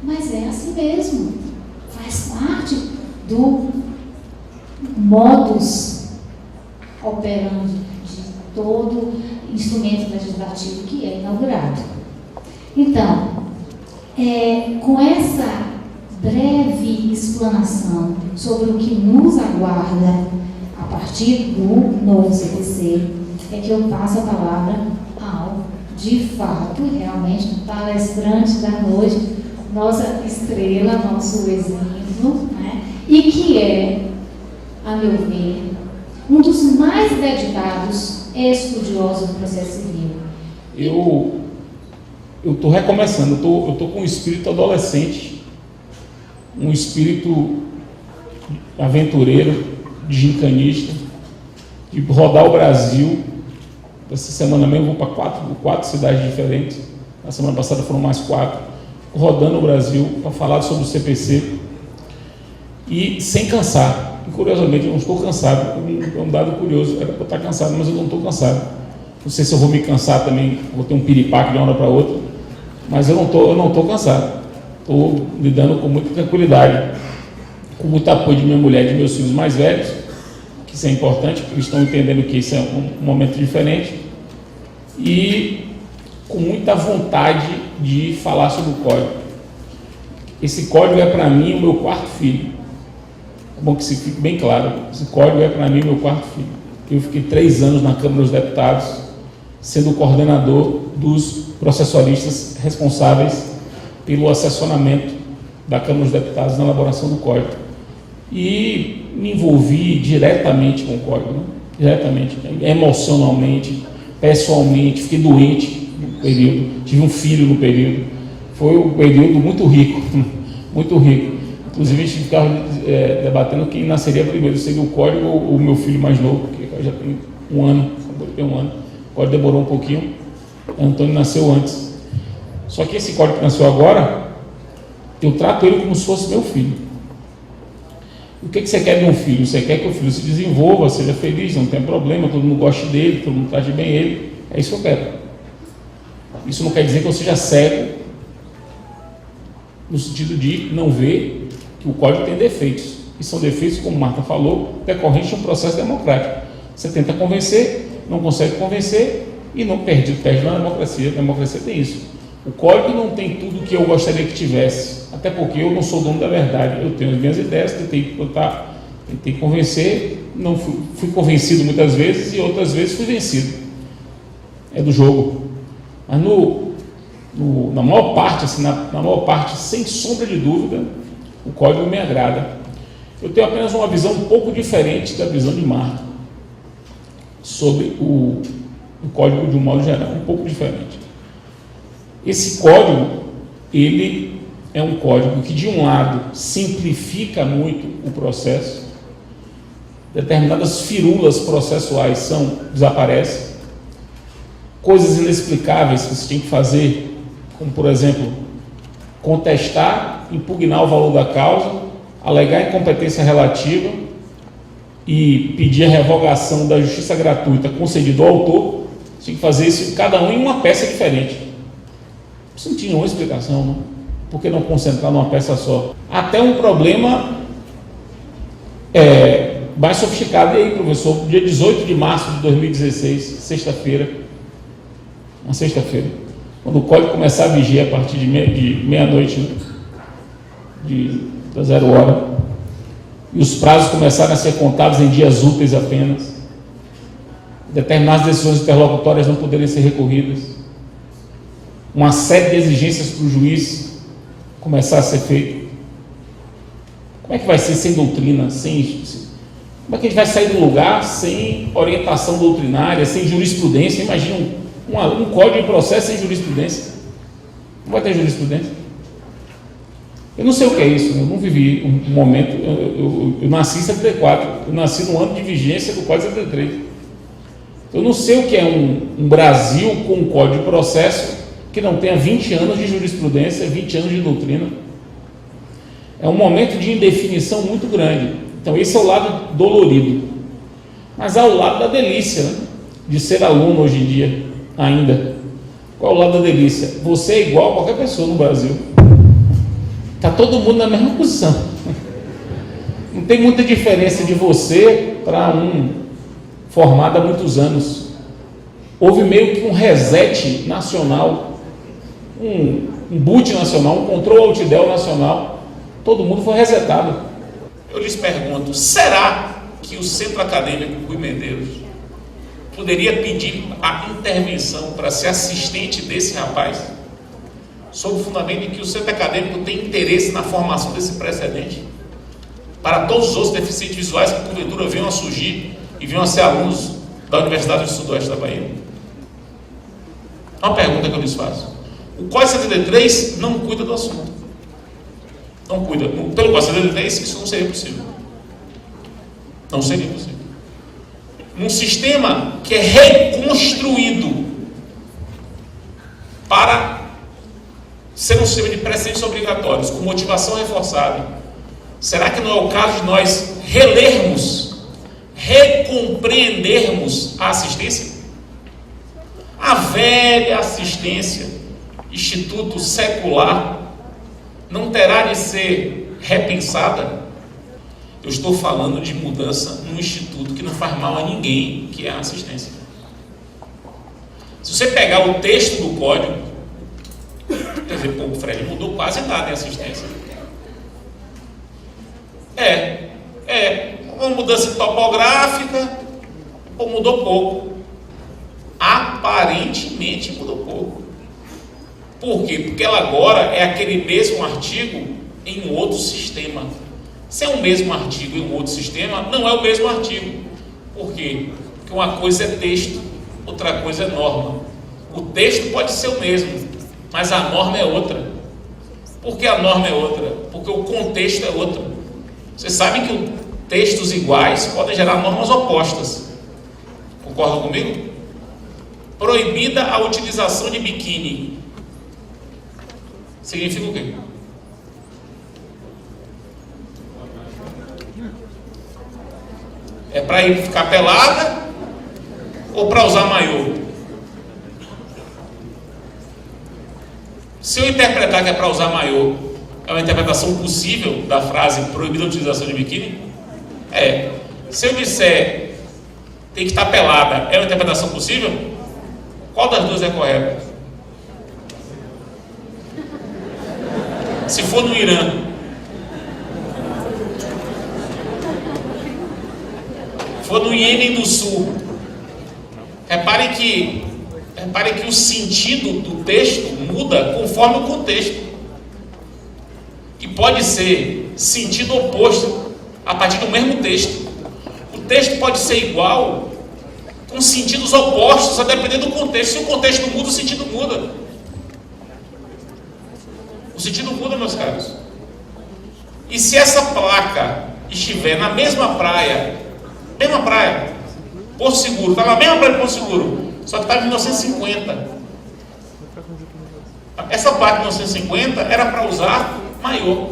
Mas é assim mesmo, faz parte do modus operandi de todo instrumento legislativo que é inaugurado. Então, com essa breve explanação sobre o que nos aguarda a partir do novo CPC, é que eu passo a palavra ao, de fato, realmente, palestrante da noite, nossa estrela, nosso exemplo, né? E que é, a meu ver, um dos mais dedicados estudiosos do processo civil. Eu estou recomeçando, eu estou com um espírito adolescente, um espírito aventureiro, de gincanista, de rodar o Brasil. Essa semana mesmo eu vou para quatro cidades diferentes. Na semana passada foram mais 4. Rodando o Brasil para falar sobre o CPC e sem cansar. E, curiosamente, eu não estou cansado. É um dado curioso. Era para eu estar cansado, mas eu não estou cansado. Não sei se eu vou me cansar também, vou ter um piripaque de uma hora para outra, mas eu não estou cansado. Estou lidando com muita tranquilidade, com muito apoio de minha mulher e de meus filhos mais velhos, que isso é importante, porque eles estão entendendo que isso é um momento diferente, e com muita vontade de falar sobre o código. Esse código é para mim o meu 4º filho. É bom que isso fique bem claro. Esse código é para mim o meu 4º filho. Eu fiquei 3 anos na Câmara dos Deputados, sendo o coordenador dos processualistas responsáveis pelo assessoramento da Câmara dos Deputados na elaboração do código. E me envolvi diretamente com o código, né? Diretamente, emocionalmente, pessoalmente, fiquei doente no período, tive um filho no período. Foi um período muito rico, muito rico. Inclusive a gente ficava debatendo quem nasceria primeiro, seria o código ou o meu filho mais novo, que já tem 1 ano, acabou de ter 1 ano. O código demorou um pouquinho, o Antônio nasceu antes. Só que esse código que nasceu agora, eu trato ele como se fosse meu filho. O que você quer de um filho? Você quer que o filho se desenvolva, seja feliz, não tenha problema, todo mundo goste dele, todo mundo trate bem ele. É isso que eu quero. Isso não quer dizer que eu seja cego, no sentido de não ver que o código tem defeitos. E são defeitos, como Marta falou, decorrentes de um processo democrático. Você tenta convencer, não consegue convencer e não perde na democracia. A democracia tem isso. O código não tem tudo que eu gostaria que tivesse, até porque eu não sou dono da verdade. Eu tenho as minhas ideias, tentei convencer, não fui convencido muitas vezes e outras vezes fui vencido. É do jogo. Mas na maior parte, assim, na maior parte, sem sombra de dúvida, o código me agrada. Eu tenho apenas uma visão um pouco diferente da visão de Marta sobre o código de um modo geral, um pouco diferente. Esse código, ele é um código que, de um lado, simplifica muito o processo, determinadas firulas processuais desaparecem, coisas inexplicáveis que você tem que fazer, como, por exemplo, contestar, impugnar o valor da causa, alegar incompetência relativa e pedir a revogação da justiça gratuita concedida ao autor. Você tem que fazer isso, cada um em uma peça diferente. Isso não tinha nenhuma explicação, não? Por que não concentrar numa peça só? Até um problema mais sofisticado. E aí, professor, dia 18 de março de 2016, sexta-feira, uma sexta-feira, quando o código começar a vigiar a partir de meia-noite, né? Da 0 hora, e os prazos começarem a ser contados em dias úteis apenas, determinadas decisões interlocutórias não poderem ser recorridas, uma série de exigências para o juiz começar a ser feita. Como é que vai ser sem doutrina, como é que a gente vai sair do lugar sem orientação doutrinária, sem jurisprudência? Imagina um código de processo sem jurisprudência. Não vai ter jurisprudência. Eu não sei o que é isso, eu não vivi um momento, eu nasci em 74, eu nasci no ano de vigência do Código 73. Eu não sei o que é um Brasil com um código de processo que não tenha 20 anos de jurisprudência, 20 anos de doutrina. É um momento de indefinição muito grande. Então esse é o lado dolorido. Mas há o lado da delícia, né? De ser aluno hoje em dia, ainda. Qual é o lado da delícia? Você é igual a qualquer pessoa no Brasil. Está todo mundo na mesma posição. Não tem muita diferença de você para um formado há muitos anos. Houve meio que um reset nacional, um boot nacional, um control alt-del nacional. Todo mundo foi resetado. Eu lhes pergunto, será que o Centro Acadêmico Rui Medeiros poderia pedir a intervenção para ser assistente desse rapaz? Sob o fundamento de que o centro acadêmico tem interesse na formação desse precedente para todos os outros deficientes visuais que porventura venham a surgir e venham a ser alunos da Universidade do Sudoeste da Bahia. Uma pergunta que eu lhes faço: o Código 73 não cuida do assunto, não cuida. Pelo Código 73 isso não seria possível, não seria possível. Um sistema que é reconstruído para ser um sistema de precedentes obrigatórios, com motivação reforçada, será que não é o caso de nós relermos, recompreendermos a assistência? A velha assistência, instituto secular, não terá de ser repensada? Eu estou falando de mudança num instituto que não faz mal a ninguém, que é a assistência. Se você pegar o texto do código, quer dizer, pô, o Fred mudou quase nada em assistência. Uma mudança topográfica, pô, mudou pouco. Aparentemente mudou pouco. Por quê? Porque ela agora é aquele mesmo artigo em um outro sistema. Se é o mesmo artigo em um outro sistema, não é o mesmo artigo. Por quê? Porque uma coisa é texto, outra coisa é norma. O texto pode ser o mesmo, mas a norma é outra. Por que a norma é outra? Porque o contexto é outro. Vocês sabem que textos iguais podem gerar normas opostas. Concordam comigo? Proibida a utilização de biquíni. Significa o quê? É para ir ficar pelada ou para usar maiô? Se eu interpretar que é para usar maiô, é uma interpretação possível da frase proibida a utilização de biquíni? É. Se eu disser tem que estar pelada, é uma interpretação possível? Qual das duas é correta? Se for no Irã, for no Iêmen do Sul, repare que o sentido do texto muda conforme o contexto. E pode ser sentido oposto a partir do mesmo texto. O texto pode ser igual com sentidos opostos a depender do contexto. Se o contexto muda, o sentido muda. O sentido muda, meus caros. E se essa placa estiver na mesma praia, Porto Seguro, está na mesma praia de Porto Seguro, só que está em 1950. Essa placa de 1950 era para usar maiô.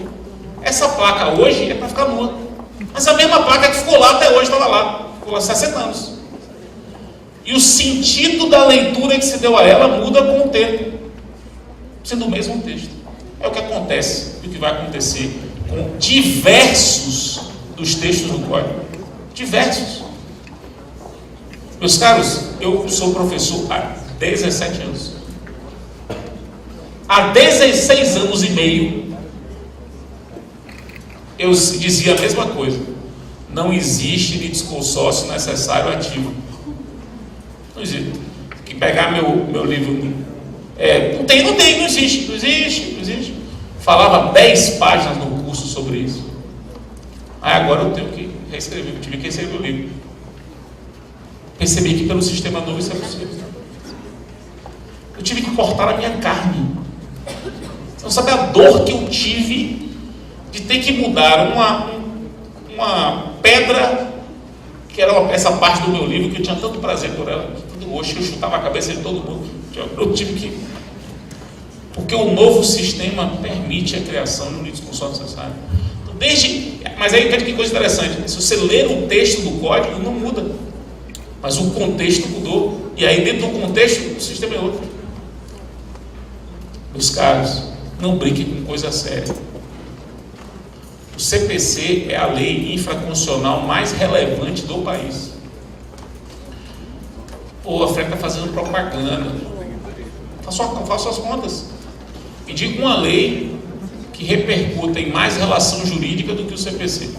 Essa placa hoje é para ficar nua. Mas a mesma placa que ficou lá até hoje estava lá, ficou lá 60 anos. E o sentido da leitura que se deu a ela muda com o tempo, sendo o mesmo texto. É o que acontece e o que vai acontecer com diversos dos textos do Código. Diversos. Meus caros, eu sou professor há 17 anos. Há 16 anos e meio, eu dizia a mesma coisa. Não existe litisconsórcio necessário ativo. Não existe. Que pegar meu livro... não existe. Falava 10 páginas no curso sobre isso. Aí agora eu tenho que reescrever, eu tive que reescrever o livro. Percebi que pelo sistema novo isso é possível. Eu tive que cortar a minha carne. Você não sabe a dor que eu tive de ter que mudar uma pedra, que era essa parte do meu livro, que eu tinha tanto prazer por ela, tanto gosto, eu chutava a cabeça de todo mundo. Eu tive que... Porque o novo sistema permite a criação de um litisconsórcio necessário. Então, mas aí veja que coisa interessante. Se você ler o texto do código, não muda. Mas o contexto mudou. E aí dentro do contexto, o sistema é outro. Meus caros, não brinquem com coisa séria. O CPC é a lei infraconstitucional mais relevante do país. Pô, a Fred está fazendo propaganda. Faça as contas. Me diga uma lei que repercuta em mais relação jurídica do que o CPC.